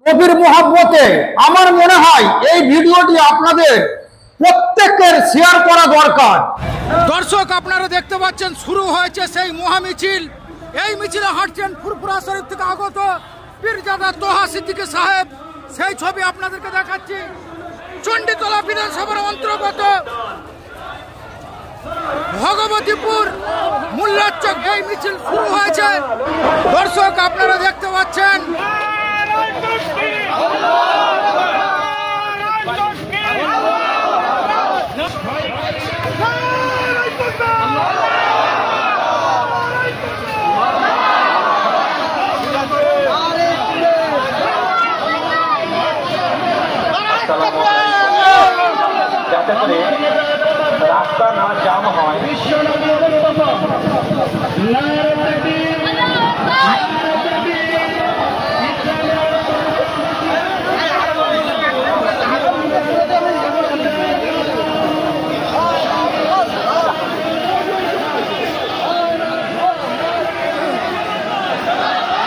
নবীর মুহাব্বতে আমার মনে হয় এই ভিডিওটি আপনাদের প্রত্যেকের শেয়ার করা দরকার। দর্শক, আপনারা দেখতে পাচ্ছেন শুরু হয়েছে সেই মহামিছিল। এই মিছিলে হাঁটছেন ফুরফুরা শরীফ থেকে আগত পীরজাদা তোহা সিদ্দিকী সাহেব। সেই ছবি আপনাদেরকে দেখাচ্ছি। চণ্ডীতলা বিধানসভার অন্তর্গত ভগবতীপুর মোল্লারচক এই মিছিল শুরু হয়েছে। দর্শক, আপনারা দেখতে পাচ্ছেন যাতে করে রাস্তা না জাম হয়।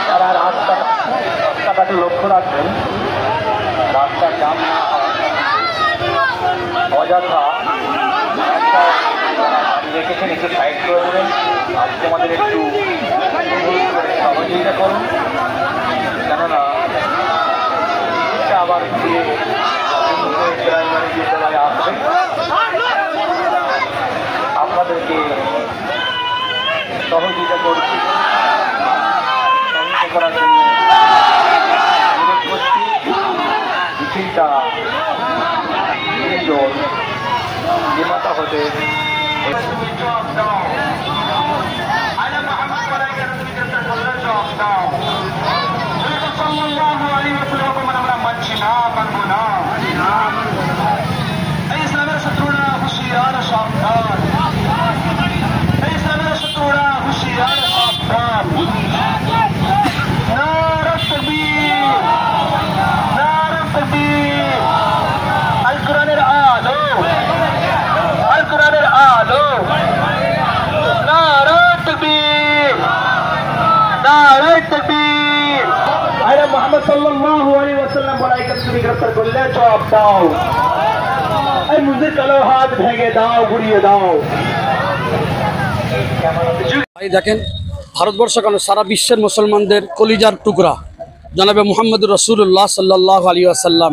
তারা রাস্তাটাকে লক্ষ্য রাখবেন, রাস্তা জাম না হয়। অযথা রেখেছেন, একটু সাইড করে দেবেন। আজকে আমাদের একটু সহযোগিতা করুন, কেননা আবার গিয়ে আসবে। আপনাদেরকে সহযোগিতা করছি, সহযোগিতা করার জন্য অনুরোধ করছি। মিছিলটা নির্মাতা হতে আমরা মানছি না, মানব না। ইসলামের শত্রুরা হুঁশিয়ার, সাবধান। ইসলামের শত্রুরা হুঁশিয়ার, সাবধান। নারা তাকবীর, নারা তাকবীর। আল কোরআনের আলো, আল কোরআনের আলো। নারা তাকবীর, নারা তাকবীর। আরে মুহাম্মদ সাল্লাল্লাহু আলাইহি ওয়াসাল্লাম বলাইকে তুমি গ্রেফতার করলে জবাব দাও। এই মুজির কালো হাত ভেঙে দাও, ঘুরিয়ে দাও। ভাই দেখেন, ভারতবর্ষ কেন সারা বিশ্বের মুসলমানদের কলিজার টুকরা জনাবে মুহাম্মদুর রাসূলুল্লাহ সাল্লাল্লাহু আলাইহি ওয়াসাল্লাম।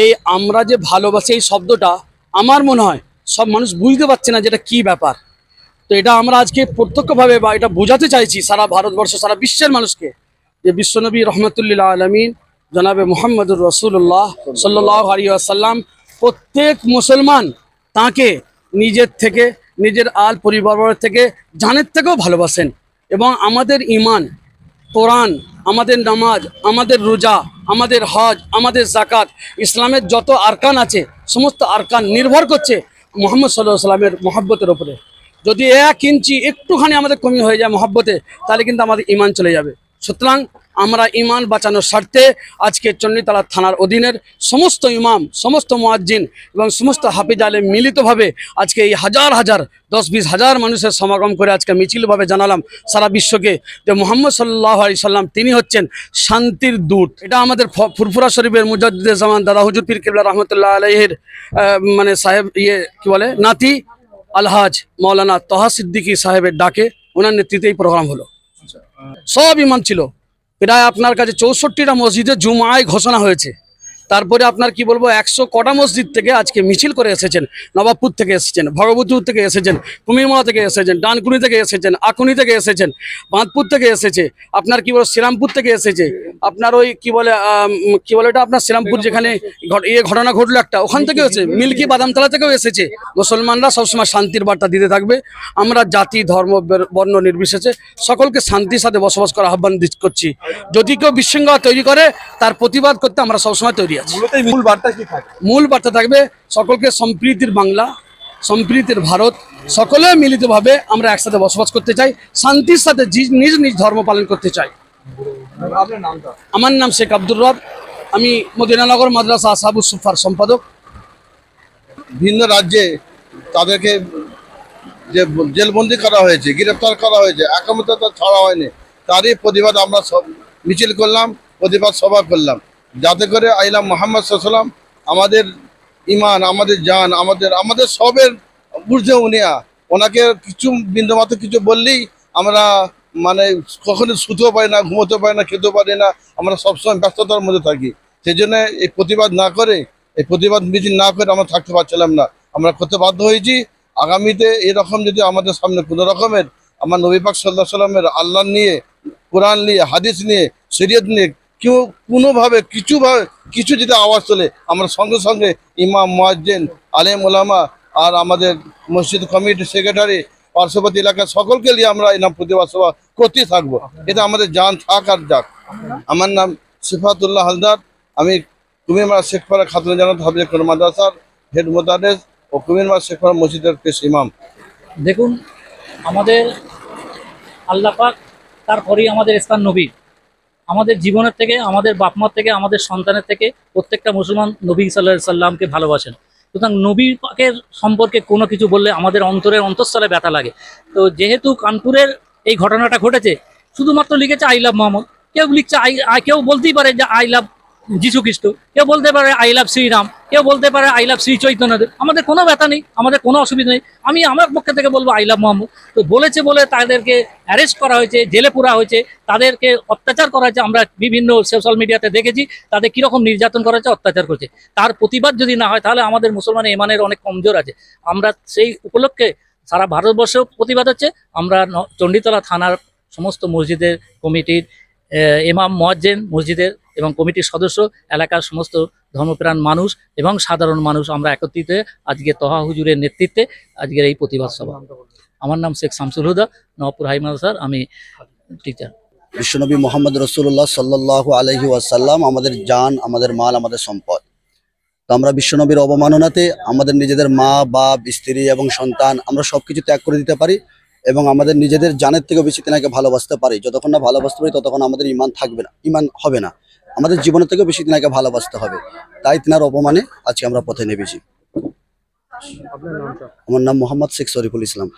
এই আমরা যে ভালোবাসি এই শব্দটা আমার মনে হয় সব মানুষ বুঝতে পারছে না যেটা কি ব্যাপার। তো এটা আমরা আজকে প্রত্যক্ষভাবে বা এটা বোঝাতে চাইছি সারা ভারতবর্ষ, সারা বিশ্বের মানুষকে, যে বিশ্বনবী রহমতুল্লিল আলমিন জনাবে মুহাম্মদুর রাসূলুল্লাহ সাল্লাল্লাহু আলাইহি ওয়াসাল্লাম প্রত্যেক মুসলমান তাকে নিজের থেকে, নিজের আল পরিবার থেকে, জানের থেকেও ভালোবাসেন। এবং আমাদের ঈমান, কোরআন, আমাদের নামাজ, আমাদের রোজা, আমাদের হজ, আমাদের যাকাত, ইসলামের যত আরকান আছে সমস্ত আরকান নির্ভর করছে মুহাম্মদ সাল্লাল্লাহু আলাইহি ওয়াসাল্লামের মহব্বতের ওপরে। যদি 1 ইঞ্চি একটুখানি আমাদের কমি হয়ে যায় মহব্বতে, তাহলে কিন্তু আমাদের ঈমান চলে যাবে। সুতরাং আমরা ঈমান বাঁচানোর স্বার্থে আজকে চণ্ডীতলা থানার অধীনের সমস্ত ইমাম, সমস্ত মুয়াজ্জিন এবং সমস্ত হাফিজ আলেম মিলিতভাবে আজকে এই হাজার হাজার 10-20 হাজার মানুষের সমাগম করে আজকে মিছিলভাবে জানালাম সারা বিশ্বকে যে মুহাম্মদ সাল্লাল্লাহু আলাইহি সাল্লাম তিনি হচ্ছেন শান্তির দূত। এটা আমাদের ফুরফুরা শরীফের মুজাদ্দিদে জামান দাদা হুজুর পীর কিবলা রহমতুল্লাহ আলাইহির মানে সাহেব কি বলে নাতি আলহাজ মৌলানা তোহা সিদ্দিকী সাহেবের ডাকে ওনার নেতৃত্বে এই প্রোগ্রাম হলো। সব ইমাম ছিল, প্রায় আপনার কাছে 64টা মসজিদে জুমায় ঘোষণা হয়েছে। তারপরে আপনার কি বলবো 100 কটা মসজিদ থেকে আজকে মিছিল করে এসেছেন। নবাবপুর থেকে এসেছেন, ভগবতীপুর থেকে এসেছেন, কুমিরমালা থেকে এসেছেন, ডানকুনি থেকে এসেছেন, আকুনি থেকে এসেছেন, বাঁধপুর থেকে এসেছে, আপনার কি বলে শ্রীরামপুর থেকে এসেছে, আপনার ওই কি বলে এটা আপনার শ্রীরামপুর যেখানে ঘটনা ঘটলো একটা, ওখান থেকে এসেছে, মিল্কি বাদামতলা থেকেও এসেছে। মুসলমানরা সবসময় শান্তির বার্তা দিতে থাকবে। আমরা জাতি, ধর্ম, বর্ণ নির্বিশেষে সকলকে শান্তির সাথে বসবাস করার আহ্বান করছি। যদি কেউ বিশৃঙ্খলা তৈরি করে তার প্রতিবাদ করতে আমরা সবসময় তৈরি আছি। মূল বার্তা থাকবে সকলকে সম্প্রীতির বাংলা, সম্প্রীতির ভারত, সকলে মিলিতভাবে আমরা একসাথে বসবাস করতে চাই, শান্তির সাথে নিজ নিজ ধর্ম পালন করতে চাই। আমার নাম শেখ আব্দুর রব, আমি মদিনানগর মাদ্রাসা আসহাবুস সুফার সম্পাদক। ভিন্ন রাজ্যে তাদেরকে যে জেলবন্দি করা হয়েছে, গ্রেফতার করা হয়েছে, একামত ছাড়া হয়নি, তারই প্রতিবাদ আমরা সব মিছিল করলাম, প্রতিবাদ সভা করলাম। যাতে করে আইলা মোহাম্মদ সাল্লাম আমাদের ইমান, আমাদের জান, আমাদের সবের বুঝে উনিয়া ওনাকে কিছু বিন্দুমাত্র কিছু বললেই আমরা মানে কখনো শুতেও পারি না, ঘুমোতে পারি না, খেতেও পারি না, আমরা সবসময় ব্যস্ততার মধ্যে থাকি। সেই জন্য এই প্রতিবাদ মিছিল না করে আমরা থাকতে পারছিলাম না, আমরা করতে বাধ্য হয়েছি। আগামীতে এরকম যদি আমাদের সামনে কোনো রকমের আমার নবী পাক সাল্লাল্লাহু আলাইহি ওয়াসাল্লামের আল্লাহ নিয়ে, কোরআন নিয়ে, হাদিস নিয়ে, শরীয়ত নিয়ে কেউ কোনোভাবে কিছু যদি আওয়াজ তোলে, আমরা সঙ্গে সঙ্গে ইমাম, মুয়াজ্জিন, আলেম ওলামা আর আমাদের মসজিদ কমিটি সেক্রেটারি, পার্শ্ববর্তী এলাকার সকলকে নিয়ে আমরা এই নাম প্রতিবাদ সভা করতেই থাকবো। এটা আমাদের জান থাক আর যাক। আমার নাম সিফাতুল্লাহ হালদার, আমি কুমিরমারা শেখপাড়া খাতুন জানাত হাফিজ কোরআন মাদ্রাসার হেড মোতাদেস ও কুমিরমারা শেখপাড়া মসজিদের পেশ ইমাম। দেখুন, আমাদের আল্লাহ পাক, তারপরেই আমাদের ইসলাম নবী, আমাদের জীবনের থেকে, আমাদের বাপমার থেকে, আমাদের সন্তানের থেকে প্রত্যেকটা মুসলমান নবী সাল্লাল্লাহু আলাইহি সাল্লামকে ভালোবাসেন। সুতরাং নবী পাকের সম্পর্কে কোনো কিছু বললে আমাদের অন্তঃস্থলে ব্যথা লাগে। তো যেহেতু কানপুরের এই ঘটনাটা ঘটেছে, শুধুমাত্র লিখেছে আই লাভ মোহাম্মদ, কেউ লিখছে কেউ বলতেই পারে যে আই লাভ যীশু খ্রিস্ট, কেউ বলতে পারে আই লাভ শ্রীরাম, কেউ বলতে পারে আই লাভ শ্রী চৈতন্যদেব। আমাদের কোনো ব্যথা নেই, আমাদের কোনো অসুবিধা নেই। আমি আমার পক্ষ থেকে বলবো আই লাভ মোহাম্মদ। তো বলেছে বলে তাদেরকে অ্যারেস্ট করা হয়েছে, জেলে পুরা হয়েছে, তাদেরকে অত্যাচার করা হয়েছে। আমরা বিভিন্ন সোশ্যাল মিডিয়াতে দেখেছি তাদের কীরকম নির্যাতন করা হয়েছে, অত্যাচার করছে। তার প্রতিবাদ যদি না হয় তাহলে আমাদের মুসলমানের ইমানের অনেক কমজোর আছে। আমরা সেই উপলক্ষে সারা ভারতবর্ষেও প্রতিবাদ হচ্ছে। আমরা চণ্ডীতলা থানার সমস্ত মসজিদের কমিটির ইমাম, মুয়াজ্জিন, মসজিদের এবং কমিটির সদস্য, এলাকার সমস্ত ধর্মপ্রাণ মানুষ এবং সাধারণ মানুষ আমরা একত্রিত হয়ে আজকে তহা হুজুরের নেতৃত্বে আজকের এই প্রতিবাদ সভা। আমার নাম শেখ শামসুল হুদা, নওয়াবপুর হাই মাদ্রাসার আমি টিচার। বিশ্বনবী মোহাম্মদ রসুল্লাহ সাল্লাল্লাহু আলাইহি ওয়াসাল্লাম আমাদের জান, আমাদের মাল, আমাদের সম্পদ। তো আমরা বিশ্বনবীর অবমাননাতে আমাদের নিজেদের মা, বাপ, স্ত্রী এবং সন্তান আমরা সবকিছু ত্যাগ করে দিতে পারি এবং আমাদের নিজেদের জানের থেকেও বেশি তিনাকে ভালোবাসতে পারি। যতক্ষণ না ভালোবাসতে পারি ততক্ষণ আমাদের ইমান থাকবে না, ইমান হবে না। আমাদের জীবনের থেকেও বেশি তিনাকে ভালোবাসতে হবে। তাই তিনার অপমানে আজকে আমরা পথে নেমেছি। আমার নাম মোহাম্মদ শেখ শরীফুল ইসলাম।